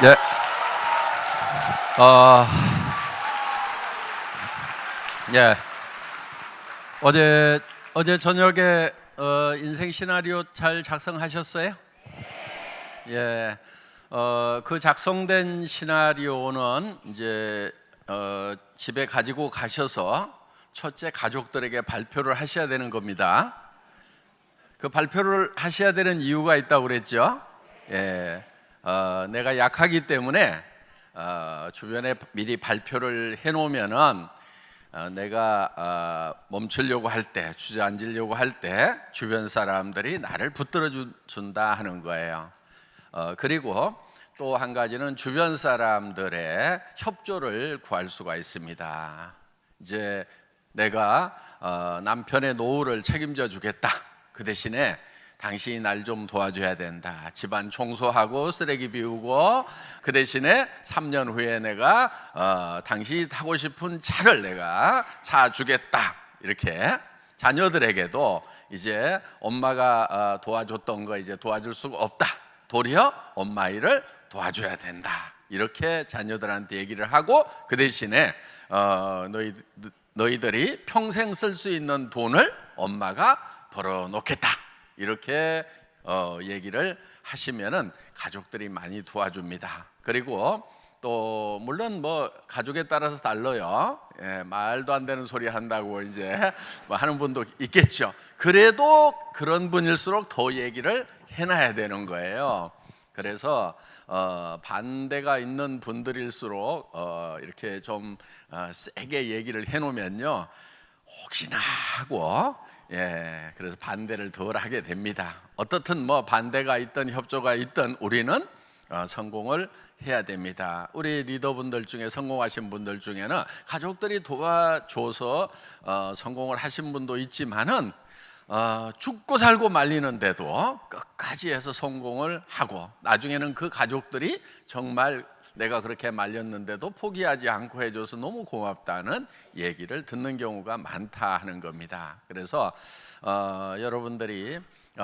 네. 어, 예. 어제 저녁에 인생 시나리오 잘 작성하셨어요? 예. 그 작성된 시나리오는 이제 집에 가지고 가셔서 첫째 가족들에게 발표를 하셔야 되는 겁니다. 그 발표를 하셔야 되는 이유가 있다고 그랬죠. 예. 내가 약하기 때문에 주변에 미리 발표를 해놓으면은 내가 멈추려고 할 때, 주저앉으려고 할 때 주변 사람들이 나를 붙들어 준다 하는 거예요. 그리고 또 한 가지는 주변 사람들의 협조를 구할 수가 있습니다. 이제 내가 남편의 노후를 책임져 주겠다. 그 대신에 당신이 날 좀 도와줘야 된다. 집안 청소하고 쓰레기 비우고, 그 대신에 3년 후에 내가 당신이 타고 싶은 차를 내가 사주겠다. 이렇게 자녀들에게도 이제 엄마가 도와줬던 거 이제 도와줄 수가 없다. 도리어 엄마 일을 도와줘야 된다. 이렇게 자녀들한테 얘기를 하고, 그 대신에 너희들이 평생 쓸 수 있는 돈을 엄마가 벌어놓겠다. 이렇게 얘기를 하시면은 가족들이 많이 도와줍니다. 그리고 또 물론 뭐 가족에 따라서 달라요. 예, 말도 안 되는 소리 한다고 이제 뭐 하는 분도 있겠죠. 그래도 그런 분일수록 더 얘기를 해놔야 되는 거예요. 그래서 반대가 있는 분들일수록 이렇게 좀 세게 얘기를 해놓으면요, 혹시나 하고, 예, 그래서 반대를 덜 하게 됩니다. 어떻든 뭐 반대가 있든 협조가 있든 우리는 성공을 해야 됩니다. 우리 리더분들 중에 성공하신 분들 중에는 가족들이 도와줘서 성공을 하신 분도 있지만은 죽고 살고 말리는데도 끝까지 해서 성공을 하고, 나중에는 그 가족들이 정말 내가 그렇게 말렸는데도 포기하지 않고 해줘서 너무 고맙다는 얘기를 듣는 경우가 많다 하는 겁니다. 그래서 여러분들이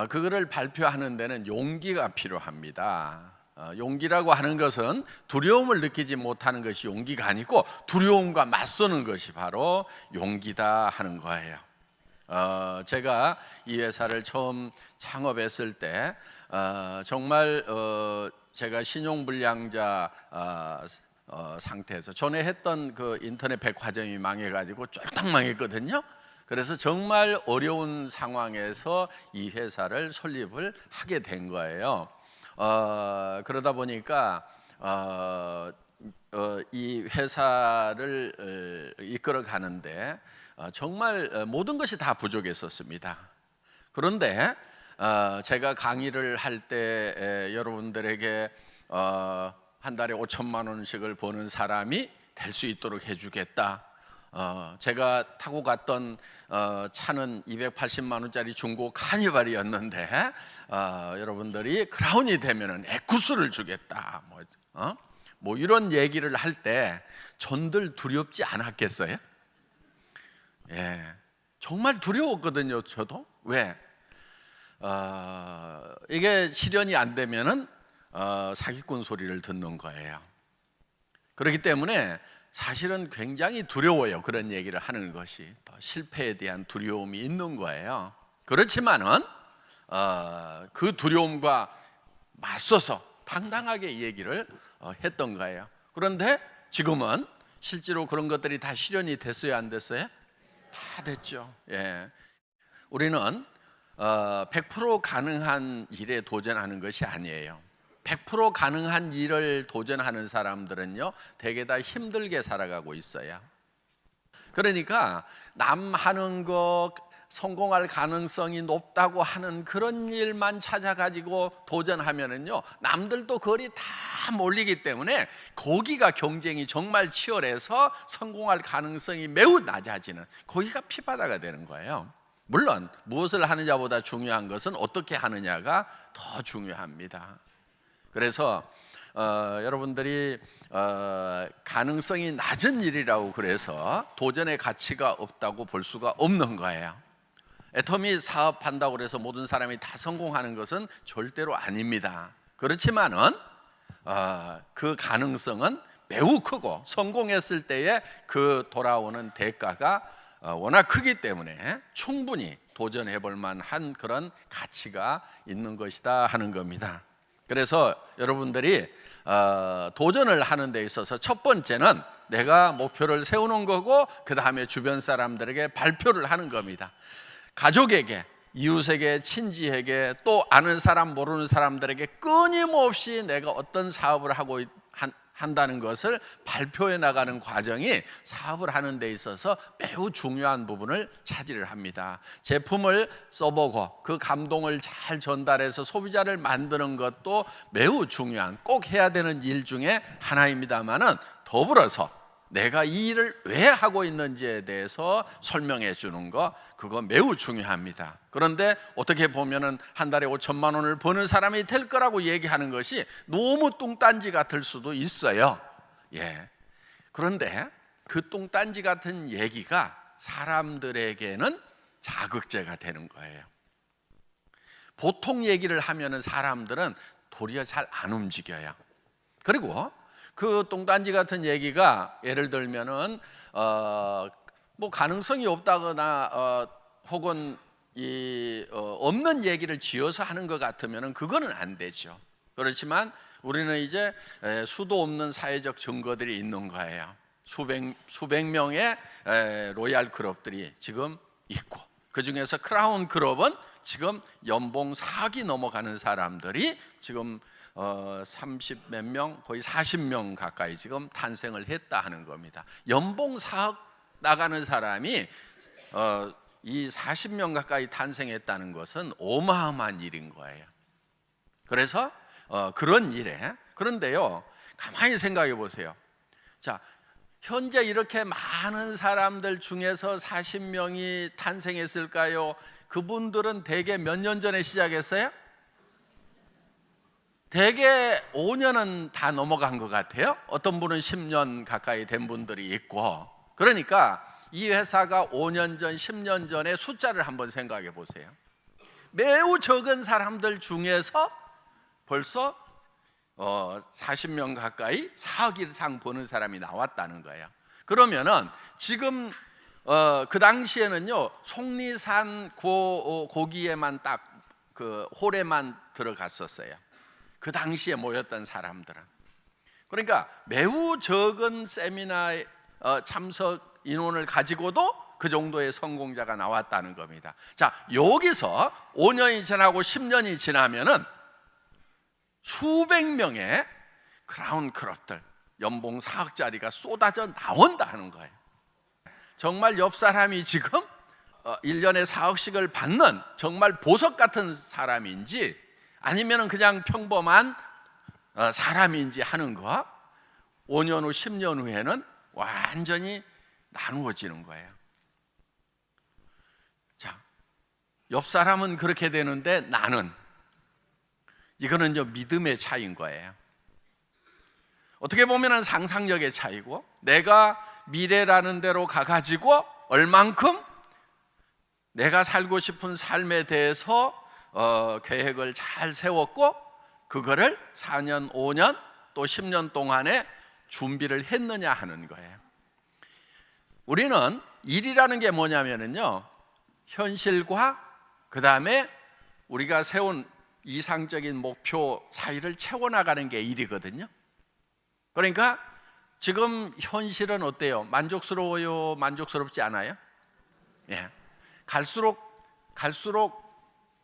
그거를 발표하는 데는 용기가 필요합니다. 용기라고 하는 것은 두려움을 느끼지 못하는 것이 용기가 아니고 두려움과 맞서는 것이 바로 용기다 하는 거예요. 제가 이 회사를 처음 창업했을 때 정말 제가 신용불량자 상태에서 전에 했던 그 인터넷 백화점이 망해가지고 쫄딱 망했거든요. 그래서 정말 어려운 상황에서 이 회사를 설립을 하게 된 거예요. 그러다 보니까 이 회사를 이끌어 가는데 정말 모든 것이 다 부족했었습니다. 그런데 제가 강의를 할 때 여러분들에게 한 달에 5천만 원씩을 버는 사람이 될 수 있도록 해주겠다. 제가 타고 갔던 차는 280만 원짜리 중고 카니발이었는데 여러분들이 크라운이 되면은 에쿠스를 주겠다. 뭐 이런 얘기를 할 때 전들 두렵지 않았겠어요? 예, 정말 두려웠거든요. 저도. 왜? 이게 실현이 안 되면은 사기꾼 소리를 듣는 거예요. 그렇기 때문에 사실은 굉장히 두려워요. 그런 얘기를 하는 것이. 또 실패에 대한 두려움이 있는 거예요. 그렇지만은 그 두려움과 맞서서 당당하게 얘기를 했던 거예요. 그런데 지금은 실제로 그런 것들이 다 실현이 됐어요, 안 됐어요? 다 됐죠. 예. 우리는 100% 가능한 일에 도전하는 것이 아니에요. 100% 가능한 일을 도전하는 사람들은요, 되게 다 힘들게 살아가고 있어요. 그러니까 남 하는 거 성공할 가능성이 높다고 하는 그런 일만 찾아가지고 도전하면은요, 남들도 거리 다 몰리기 때문에 거기가 경쟁이 정말 치열해서 성공할 가능성이 매우 낮아지는, 거기가 피바다가 되는 거예요. 물론 무엇을 하느냐보다 중요한 것은 어떻게 하느냐가 더 중요합니다. 그래서 여러분들이 가능성이 낮은 일이라고 그래서 도전의 가치가 없다고 볼 수가 없는 거예요. 애터미 사업한다고 해서 모든 사람이 다 성공하는 것은 절대로 아닙니다. 그렇지만은 그 가능성은 매우 크고 성공했을 때에 그 돌아오는 대가가 워낙 크기 때문에 충분히 도전해 볼 만한 그런 가치가 있는 것이다 하는 겁니다. 그래서 여러분들이 도전을 하는 데 있어서 첫 번째는 내가 목표를 세우는 거고, 그 다음에 주변 사람들에게 발표를 하는 겁니다. 가족에게, 이웃에게, 친지에게, 또 아는 사람 모르는 사람들에게 끊임없이 내가 어떤 사업을 하고 한다는 것을 발표해 나가는 과정이 사업을 하는 데 있어서 매우 중요한 부분을 차지를 합니다. 제품을 써보고 그 감동을 잘 전달해서 소비자를 만드는 것도 매우 중요한, 꼭 해야 되는 일 중에 하나입니다만은, 더불어서 내가 이 일을 왜 하고 있는지에 대해서 설명해 주는 거, 그거 매우 중요합니다. 그런데 어떻게 보면은 한 달에 5천만 원을 버는 사람이 될 거라고 얘기하는 것이 너무 뚱딴지 같을 수도 있어요. 그런데 그 뚱딴지 같은 얘기가 사람들에게는 자극제가 되는 거예요. 보통 얘기를 하면은 사람들은 도리어 잘 안 움직여요. 그리고 그 뚱딴지 같은 얘기가 예를 들면은 뭐 가능성이 없다거나 혹은 없는 얘기를 지어서 하는 것 같으면은 그거는 안 되죠. 그렇지만 우리는 이제 수도 없는 사회적 증거들이 있는 거예요. 수백 명의 로얄 클럽들이 지금 있고, 그 중에서 크라운 클럽은 지금 연봉 4억이 넘어가는 사람들이 지금 30 몇 명, 거의 40명 가까이 지금 탄생을 했다 하는 겁니다. 연봉 4억 나가는 사람이 이 40명 가까이 탄생했다는 것은 어마어마한 일인 거예요. 그래서 그런 일에, 그런데요, 가만히 생각해 보세요. 자, 현재 이렇게 많은 사람들 중에서 40명이 탄생했을까요? 그분들은 대개 몇 년 전에 시작했어요? 대개 5년은 다 넘어간 것 같아요. 어떤 분은 10년 가까이 된 분들이 있고. 그러니까 이 회사가 5년 전, 10년 전의 숫자를 한번 생각해 보세요. 매우 적은 사람들 중에서 벌써 40명 가까이 4억 이상 버는 사람이 나왔다는 거예요. 그러면은 지금 그 당시에는요, 속리산 고기에만 딱 그 홀에만 들어갔었어요. 그 당시에 모였던 사람들은. 그러니까 매우 적은 세미나에 참석 인원을 가지고도 그 정도의 성공자가 나왔다는 겁니다. 자, 여기서 5년이 지나고 10년이 지나면은 수백 명의 크라운 클럽들, 연봉 4억짜리가 쏟아져 나온다 하는 거예요. 정말 옆 사람이 지금 1년에 4억씩을 받는 정말 보석 같은 사람인지 아니면 그냥 평범한 사람인지 하는 거, 5년 후 10년 후에는 완전히 나누어지는 거예요. 자, 옆 사람은 그렇게 되는데 나는, 이거는 믿음의 차이인 거예요. 어떻게 보면 상상력의 차이고, 내가 미래라는 대로 가가지고 얼만큼 내가 살고 싶은 삶에 대해서 계획을 잘 세웠고, 그거를 4년, 5년, 또 10년 동안에 준비를 했느냐 하는 거예요. 우리는 일이라는 게 뭐냐면요, 현실과 그 다음에 우리가 세운 이상적인 목표 사이를 채워나가는 게 일이거든요. 그러니까 지금 현실은 어때요? 만족스러워요? 만족스럽지 않아요? 갈수록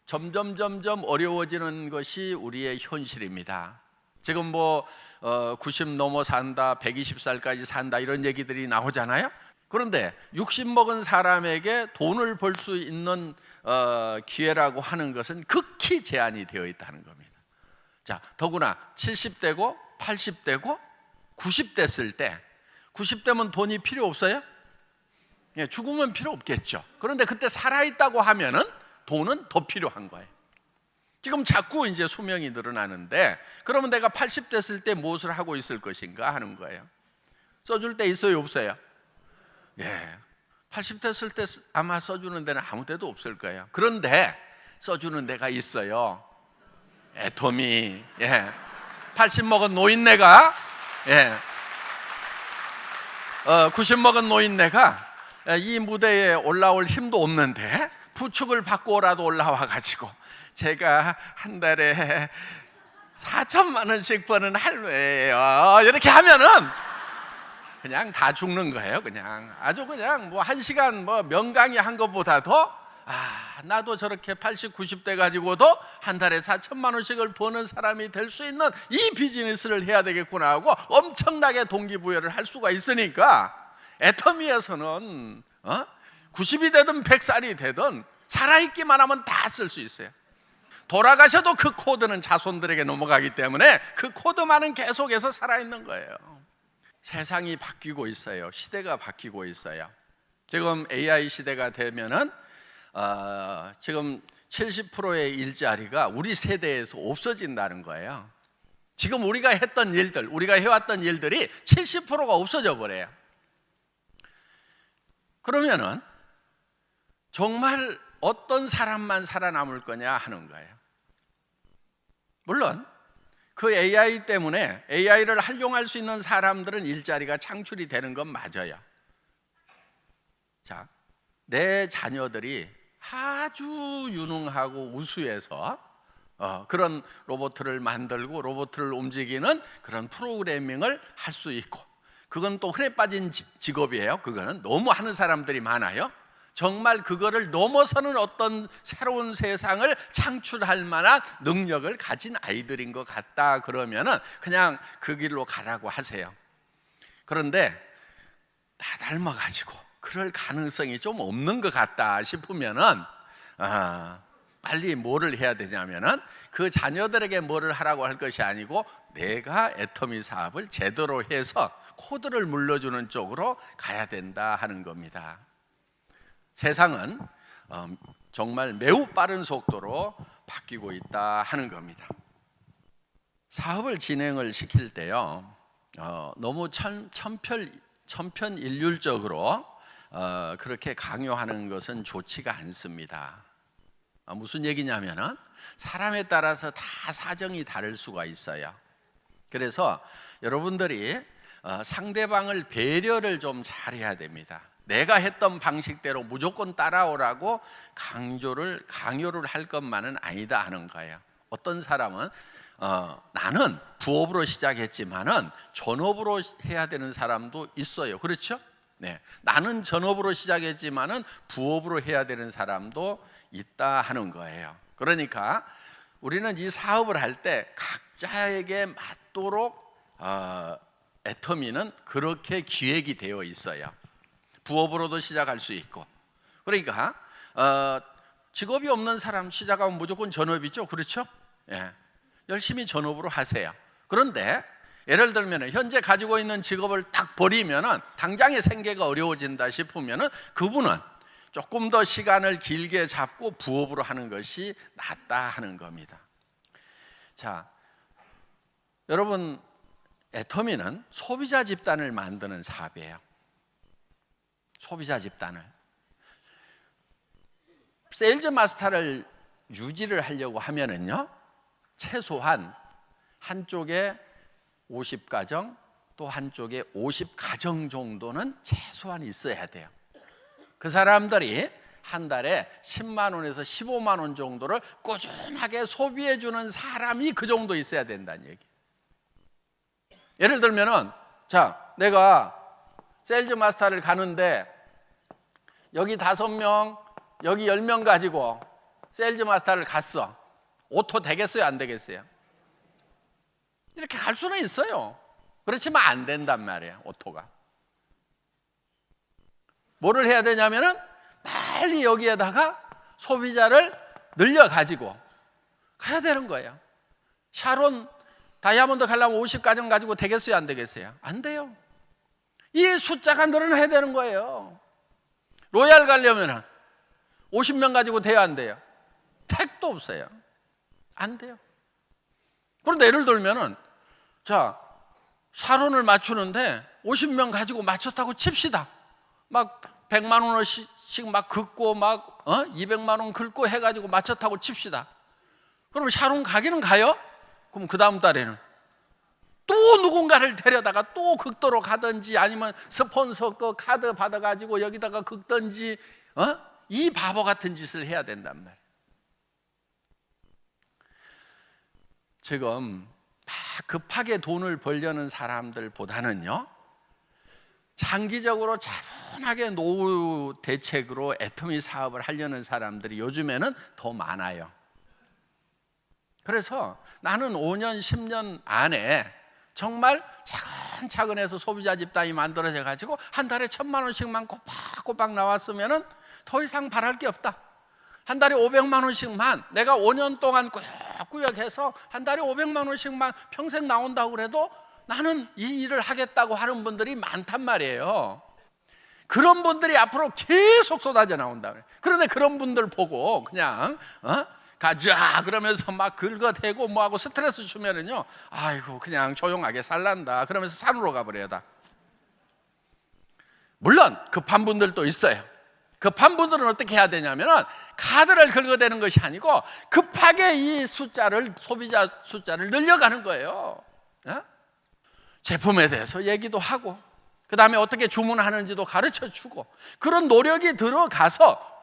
점점 어려워지는 것이 우리의 현실입니다. 지금 90 넘어 산다, 120살까지 산다, 이런 얘기들이 나오잖아요. 그런데 60 먹은 사람에게 돈을 벌 수 있는 기회라고 하는 것은 극히 제한이 되어 있다는 겁니다. 자, 더구나 70대고 80대고 90대였을 때, 90대면 돈이 필요 없어요? 죽으면 필요 없겠죠. 그런데 그때 살아있다고 하면은 돈은 더 필요한 거예요. 지금 자꾸 이제 수명이 늘어나는데, 그러면 내가 80 됐을 때 무엇을 하고 있을 것인가 하는 거예요. 써줄 때 있어요, 없어요? 80 됐을 때 아마 써주는 데는 아무 데도 없을 거예요. 그런데 써주는 데가 있어요. 애터미. 80 먹은 노인네가 90 먹은 노인네가 이 무대에 올라올 힘도 없는데 부축을 받고라도 올라와 가지고 제가 한 달에 4천만 원씩 버는 할매예요 이렇게 하면은 그냥 다 죽는 거예요. 그냥 아주 그냥 뭐 1시간 뭐 명강의 한 것보다도 나도 저렇게 80, 90대 가지고도 한 달에 4천만 원씩을 버는 사람이 될 수 있는 이 비즈니스를 해야 되겠구나 하고 엄청나게 동기부여를 할 수가 있으니까 애터미에서는 90이 되든 100살이 되든 살아있기만 하면 다 쓸 수 있어요. 돌아가셔도 그 코드는 자손들에게 넘어가기 때문에 그 코드만은 계속해서 살아있는 거예요. 세상이 바뀌고 있어요. 시대가 바뀌고 있어요. 지금 AI 시대가 되면은 지금 70%의 일자리가 우리 세대에서 없어진다는 거예요. 지금 우리가 했던 일들, 우리가 해왔던 일들이 70%가 없어져 버려요. 그러면은 정말 어떤 사람만 살아남을 거냐 하는 거예요. 물론 그 AI 때문에 AI를 활용할 수 있는 사람들은 일자리가 창출이 되는 건 맞아요. 자, 내 자녀들이 아주 유능하고 우수해서 그런 로봇을 만들고 로봇을 움직이는 그런 프로그래밍을 할 수 있고, 그건 또 흔해 빠진 직업이에요. 그거는 너무 하는 사람들이 많아요. 정말 그거를 넘어서는 어떤 새로운 세상을 창출할 만한 능력을 가진 아이들인 것 같다 그러면은 그냥 그 길로 가라고 하세요. 그런데 다 닮아가지고 그럴 가능성이 좀 없는 것 같다 싶으면은 빨리 뭐를 해야 되냐면은 그 자녀들에게 뭐를 하라고 할 것이 아니고 내가 애터미 사업을 제대로 해서 코드를 물려주는 쪽으로 가야 된다 하는 겁니다. 세상은 정말 매우 빠른 속도로 바뀌고 있다 하는 겁니다. 사업을 진행을 시킬 때요, 너무 천편일률적으로 그렇게 강요하는 것은 좋지가 않습니다. 무슨 얘기냐면은 사람에 따라서 다 사정이 다를 수가 있어요. 그래서 여러분들이 상대방을 배려를 좀 잘해야 됩니다. 내가 했던 방식대로 무조건 따라오라고 강요를 할 것만은 아니다 하는 거예요. 어떤 사람은 나는 부업으로 시작했지만은 전업으로 해야 되는 사람도 있어요. 그렇죠? 네, 나는 전업으로 시작했지만은 부업으로 해야 되는 사람도 있다 하는 거예요. 그러니까 우리는 이 사업을 할 때 각자에게 맞도록 애터미는 그렇게 기획이 되어 있어요. 부업으로도 시작할 수 있고. 그러니까 직업이 없는 사람 시작하면 무조건 전업이죠. 그렇죠? 예. 열심히 전업으로 하세요. 그런데 예를 들면 현재 가지고 있는 직업을 딱 버리면은 당장의 생계가 어려워진다 싶으면은 그분은 조금 더 시간을 길게 잡고 부업으로 하는 것이 낫다 하는 겁니다. 자, 여러분, 애터미는 소비자 집단을 만드는 사업이에요. 소비자 집단을. 세일즈 마스터를 유지를 하려고 하면은요, 최소한 한쪽에 50가정 또 한쪽에 50가정 정도는 최소한 있어야 돼요. 그 사람들이 한 달에 10만 원에서 15만 원 정도를 꾸준하게 소비해 주는 사람이 그 정도 있어야 된다는 얘기. 예를 들면은 자, 내가 세일즈 마스터를 가는데 여기 5명, 여기 10명 가지고 세일즈 마스터를 갔어. 오토 되겠어요, 안 되겠어요? 이렇게 갈 수는 있어요. 그렇지만 안 된단 말이에요, 오토가. 뭐를 해야 되냐면은 빨리 여기에다가 소비자를 늘려가지고 가야 되는 거예요. 샤론 다이아몬드 가려면 50가정 가지고 되겠어요, 안 되겠어요? 안 돼요. 이 숫자가 늘어나야 되는 거예요. 로얄 가려면 50명 가지고 돼야 안 돼요? 택도 없어요. 안 돼요. 그런데 예를 들면은 자, 샤론을 맞추는데 50명 가지고 맞췄다고 칩시다. 막 100만 원씩 막 긁고 막 200만 원 긁고 해가지고 맞췄다고 칩시다. 그럼 샤론 가기는 가요? 그럼 그 다음 달에는 또 누군가를 데려다가 또 극도로 가든지 아니면 스폰서 거 카드 받아가지고 여기다가 긁든지 이 바보 같은 짓을 해야 된단 말이에요. 지금 막 급하게 돈을 벌려는 사람들보다는요, 장기적으로 차분하게 노후 대책으로 애터미 사업을 하려는 사람들이 요즘에는 더 많아요. 그래서 나는 5년, 10년 안에 정말 차근차근 해서 소비자 집단이 만들어져 가지고 한 달에 1,000만 원씩만 꼬박꼬박 나왔으면 더 이상 바랄 게 없다. 한 달에 500만 원씩만 내가 5년 동안 꾸역꾸역 해서 한 달에 500만 원씩만 평생 나온다고 그래도 나는 이 일을 하겠다고 하는 분들이 많단 말이에요. 그런 분들이 앞으로 계속 쏟아져 나온다 그래요. 그런데 그런 분들 보고 그냥 가자 그러면서 막 긁어대고 뭐하고 스트레스 주면은요, 아이고 그냥 조용하게 살란다 그러면서 산으로 가버려요. 다. 물론 급한 분들도 있어요. 급한 분들은 어떻게 해야 되냐면은 카드를 긁어대는 것이 아니고 급하게 이 숫자를, 소비자 숫자를 늘려가는 거예요. 제품에 대해서 얘기도 하고 그 다음에 어떻게 주문하는지도 가르쳐 주고 그런 노력이 들어가서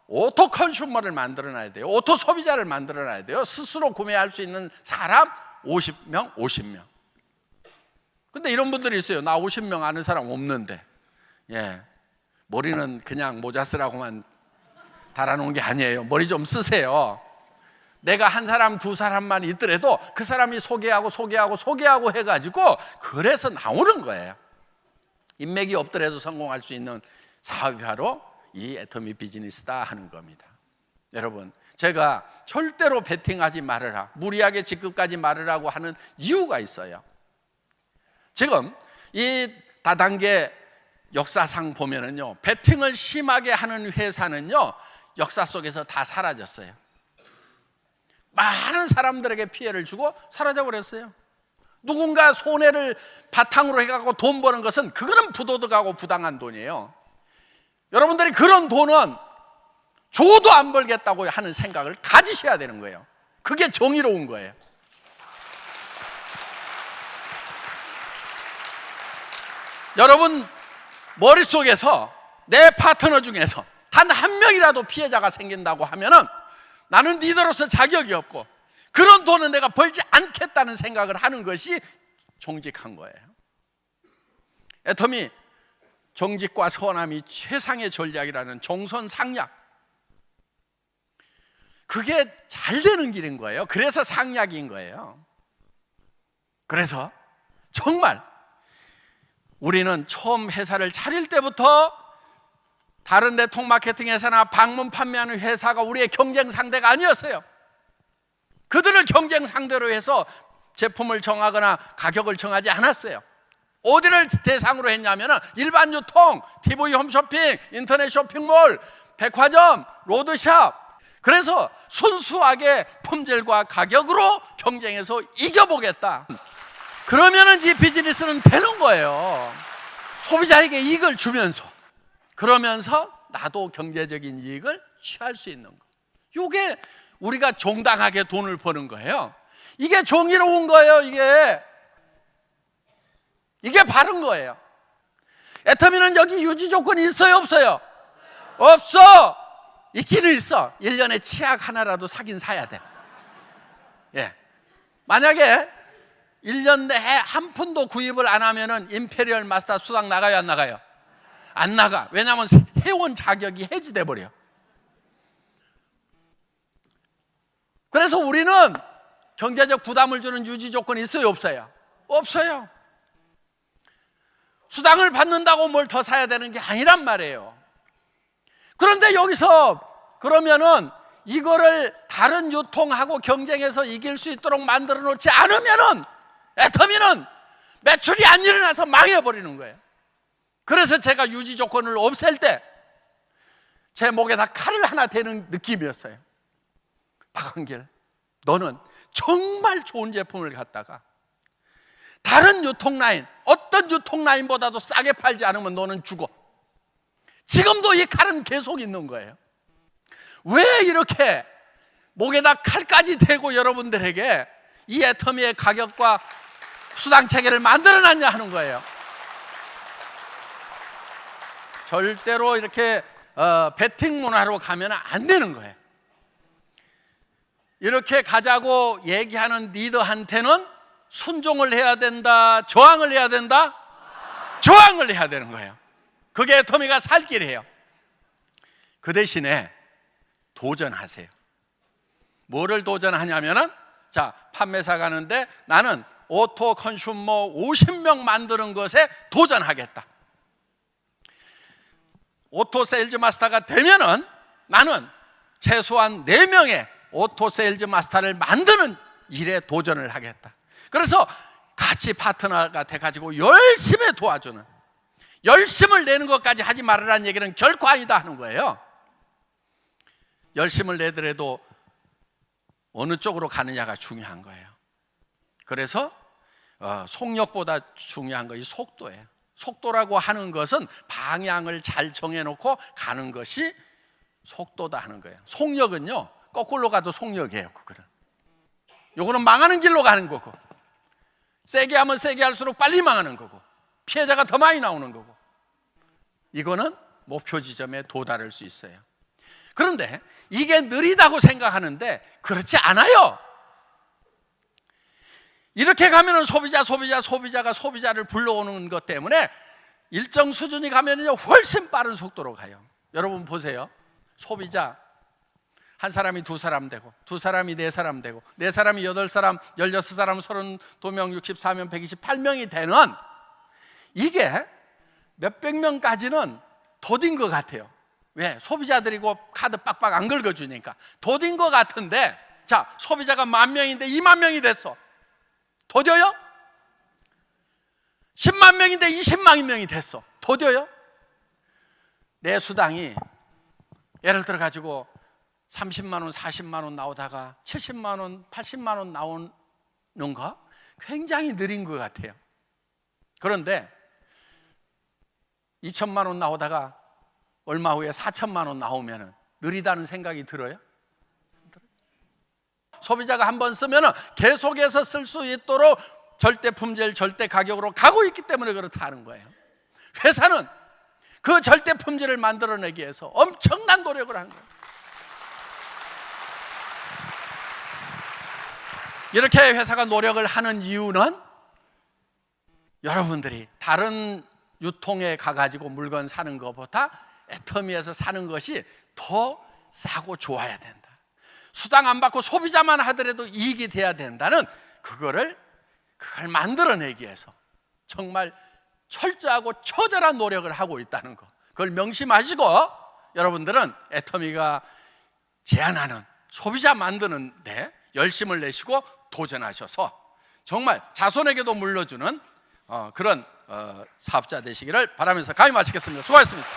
오토 컨슈머를 만들어놔야 돼요. 오토 소비자를 만들어놔야 돼요. 스스로 구매할 수 있는 사람 50명. 근데 이런 분들이 있어요. 나 50명 아는 사람 없는데, 머리는 그냥 모자 쓰라고만 달아놓은 게 아니에요. 머리 좀 쓰세요. 내가 한 사람, 두 사람만 있더라도 그 사람이 소개하고 해가지고 그래서 나오는 거예요. 인맥이 없더라도 성공할 수 있는 사업이 바로 이 애터미 비즈니스다 하는 겁니다. 여러분, 제가 절대로 베팅하지 말으라, 무리하게 직급까지 말으라고 하는 이유가 있어요. 지금 이 다단계 역사상 보면은요, 베팅을 심하게 하는 회사는요, 역사 속에서 다 사라졌어요. 많은 사람들에게 피해를 주고 사라져 버렸어요. 누군가 손해를 바탕으로 해갖고 돈 버는 것은 그거는 부도덕하고 부당한 돈이에요. 여러분들이 그런 돈은 줘도 안 벌겠다고 하는 생각을 가지셔야 되는 거예요. 그게 정의로운 거예요. 여러분 머릿속에서 내 파트너 중에서 단 한 명이라도 피해자가 생긴다고 하면은 나는 리더로서 자격이 없고 그런 돈은 내가 벌지 않겠다는 생각을 하는 것이 정직한 거예요. 애터미 정직과 선함이 최상의 전략이라는 정선상략, 그게 잘 되는 길인 거예요. 그래서 상략인 거예요. 그래서 정말 우리는 처음 회사를 차릴 때부터 다른 네트워크 마케팅 회사나 방문 판매하는 회사가 우리의 경쟁 상대가 아니었어요. 그들을 경쟁 상대로 해서 제품을 정하거나 가격을 정하지 않았어요. 어디를 대상으로 했냐면 일반 유통, TV 홈쇼핑, 인터넷 쇼핑몰, 백화점, 로드샵. 그래서 순수하게 품질과 가격으로 경쟁해서 이겨보겠다. 그러면은 이 비즈니스는 되는 거예요. 소비자에게 이익을 주면서, 그러면서 나도 경제적인 이익을 취할 수 있는 거. 이게 우리가 정당하게 돈을 버는 거예요. 이게 정의로운 거예요. 이게 바른 거예요. 애터미는 여기 유지 조건이 있어요, 없어요? 없어. 있기는 있어. 1년에 치약 하나라도 사긴 사야 돼. 만약에 1년 내에 한 푼도 구입을 안 하면은 임페리얼 마스터 수당 나가요, 안 나가요? 안 나가. 왜냐하면 회원 자격이 해지돼 버려. 그래서 우리는 경제적 부담을 주는 유지 조건이 있어요, 없어요? 없어요. 수당을 받는다고 뭘 더 사야 되는 게 아니란 말이에요. 그런데 여기서 그러면은 이거를 다른 유통하고 경쟁해서 이길 수 있도록 만들어 놓지 않으면은 애터미는 매출이 안 일어나서 망해버리는 거예요. 그래서 제가 유지 조건을 없앨 때 제 목에다 칼을 하나 대는 느낌이었어요. 박한길, 너는 정말 좋은 제품을 갖다가 다른 유통 라인, 어떤 유통 라인보다도 싸게 팔지 않으면 너는 죽어. 지금도 이 칼은 계속 있는 거예요. 왜 이렇게 목에다 칼까지 대고 여러분들에게 이 애터미의 가격과 수당 체계를 만들어놨냐 하는 거예요. 절대로 이렇게 베팅 문화로 가면 안 되는 거예요. 이렇게 가자고 얘기하는 리더한테는 순종을 해야 된다, 저항을 해야 된다? 저항을 해야 되는 거예요. 그게 애터미가 살 길이에요. 그 대신에 도전하세요. 뭐를 도전하냐면은, 자, 판매사 가는데 나는 오토 컨슈머 50명 만드는 것에 도전하겠다. 오토 세일즈 마스터가 되면은 나는 최소한 4명의 오토 세일즈 마스터를 만드는 일에 도전을 하겠다. 그래서 같이 파트너가 돼가지고 열심히 도와주는, 열심을 내는 것까지 하지 말으라는 얘기는 결코 아니다 하는 거예요. 열심을 내더라도 어느 쪽으로 가느냐가 중요한 거예요. 그래서 속력보다 중요한 것이 속도예요. 속도라고 하는 것은 방향을 잘 정해놓고 가는 것이 속도다 하는 거예요. 속력은요, 거꾸로 가도 속력이에요. 요거는 망하는 길로 가는 거고, 세게 하면 세게 할수록 빨리 망하는 거고, 피해자가 더 많이 나오는 거고, 이거는 목표 지점에 도달할 수 있어요. 그런데 이게 느리다고 생각하는데 그렇지 않아요. 이렇게 가면은 소비자가 소비자를 불러오는 것 때문에 일정 수준이 가면은요 훨씬 빠른 속도로 가요. 여러분 보세요. 소비자 한 사람이 2사람 되고, 2사람이 4사람 되고, 4사람이 8사람, 16사람, 32명, 64명, 128명이 되는, 이게 몇백 명까지는 더딘 것 같아요. 왜? 소비자들이고 카드 빡빡 안 긁어주니까 더딘 것 같은데, 자, 소비자가 10,000명인데 20,000명이 됐어. 더뎌요? 10만 명인데 20만 명이 됐어. 더뎌요? 내 수당이 예를 들어 가지고 30만 원, 40만 원 나오다가 70만 원, 80만 원 나오는 거 굉장히 느린 것 같아요. 그런데 2천만 원 나오다가 얼마 후에 4천만 원 나오면 느리다는 생각이 들어요? 소비자가 한번 쓰면 계속해서 쓸 수 있도록 절대 품질, 절대 가격으로 가고 있기 때문에 그렇다는 거예요. 회사는 그 절대 품질을 만들어내기 위해서 엄청난 노력을 한 거예요. 이렇게 회사가 노력을 하는 이유는 여러분들이 다른 유통에 가가지고 물건 사는 것보다 애터미에서 사는 것이 더 싸고 좋아야 된다. 수당 안 받고 소비자만 하더라도 이익이 돼야 된다는 그걸 만들어내기 위해서 정말 철저하고 처절한 노력을 하고 있다는 거, 그걸 명심하시고 여러분들은 애터미가 제안하는 소비자 만드는 데 열심을 내시고 도전하셔서 정말 자손에게도 물려주는 그런 사업자 되시기를 바라면서 강의 마치겠습니다. 수고하셨습니다.